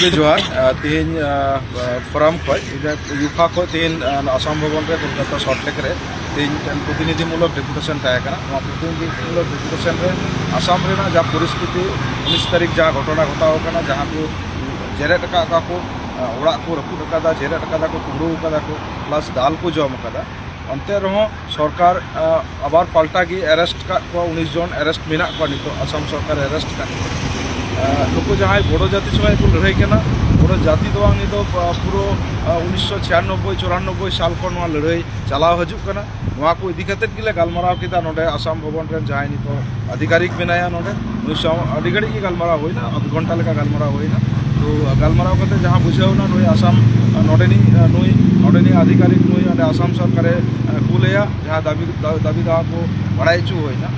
ᱡᱚᱦᱟᱨ ᱜᱮ ᱡᱚᱦᱟर ᱛᱮᱦᱮᱧ ᱯᱷᱚᱨᱟᱢ ᱠᱷᱚᱡ यूफा ᱠᱷᱚᱡ ᱛᱮᱦᱮᱧ आसाम भवन रे कोलकाता सल्टलेक रे तेज प्रतिनिधिमूलक डेपुटेशन तहकना प्रतिनिधिमूलक डेपुटेशन रे आसाम रेना जहाँ परिस्थिति 19 तारीख जहाँ घटना घटाव जहाँ को जेरेट को ओड़ा को रपुद जेरेट को कुंडू को प्लस दाल को जम अंते रहो सरकार आबार पाल्टा की एरेस्ट का 19 जन एरेस्ट मेना नित आसाम सरकार एरेस्ट का नुकु जहाँ बड़ो जाति समय को लड़ाई बड़ो जाति तो नित पूरा 1996-94 साल खन लड़ाई चलाव हजूकना को इदी गले गलमाराव किया नोडे आसाम भवन रे जहाँ नित अधिकारिक बनाया नोडे अड़ी घड़ी की गलमाराव होना आध घंटा लेका गलमाराव होना तो गलमाराव करते जहाँ बुझावना नुई आसाम नोडेनी अधिकारिक नुई आसाम सरकार कुलेया जहाँ दाबी दावा को बड़ाईचू होना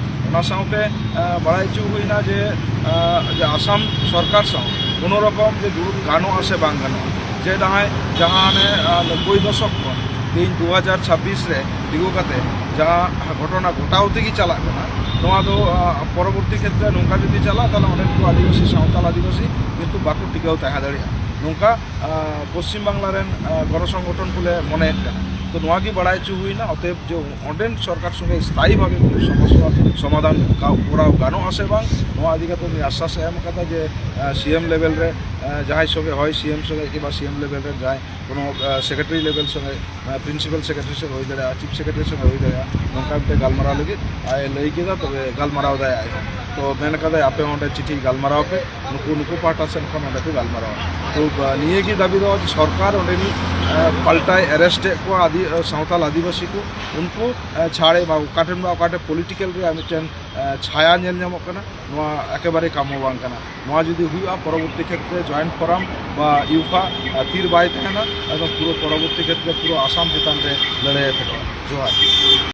बड़ाईचू होना जे आसाम सरकार साथ कोनो रकम जे दुरुब गानो आसे बांग गानो जे जहाँ 90 दशक खन तीन 2026 रे दिगो कते जहाँ घटना घटाव तेगी चला परवर्ती क्षेत्र में नौका जो चला ताले को आदिवासी सावताल आदिवासी किंतु बाको टिकाव तहा दाड़िया नौका पश्चिम बांगला रेन गणसंगठन को मने तो की बड़ाई चू हुईना अतएव जो अंडेन सरकार संगे स्थायी भाव समस्या समाधान करा गानो आसे बांग इदी आश्वास एम कदा जे सीएम लेवल रे जहाँ संगे है सीएम संगे कि सीएम लेवल रे जाए कोनो सेक्रेटरी लेवल संगे प्रिंसिपल सेक्रेटरी संगे हो दाड़ा चीफ सेक्रेटरी संगे हो दाड़ा नौका गलमारा लगे लई केदा तब गलमाराव दाए आए तो मेन कदा आपे ओंडे चिठी गलमाराव पे नुकु पाटा सेन खन ओंडे को गलमाराव तो निये की दाबी दो सरकार ओंडेनी पाल्टाए एरेस्ट को आदि सावताल आदिवासी को उनको छाड़े काटेन अकाटे पॉलिटिकल रे मिटन छाया नेल नामकना एकेबारे कामो बांग कना जुदी हुआ परवर्ती क्षेत्र जॉइंट फोराम बा यूफा तीर बाय तहना पूरा परवर्ती क्षेत्र पूरा आसाम चितान रे लड़ाई फेटो जोहार।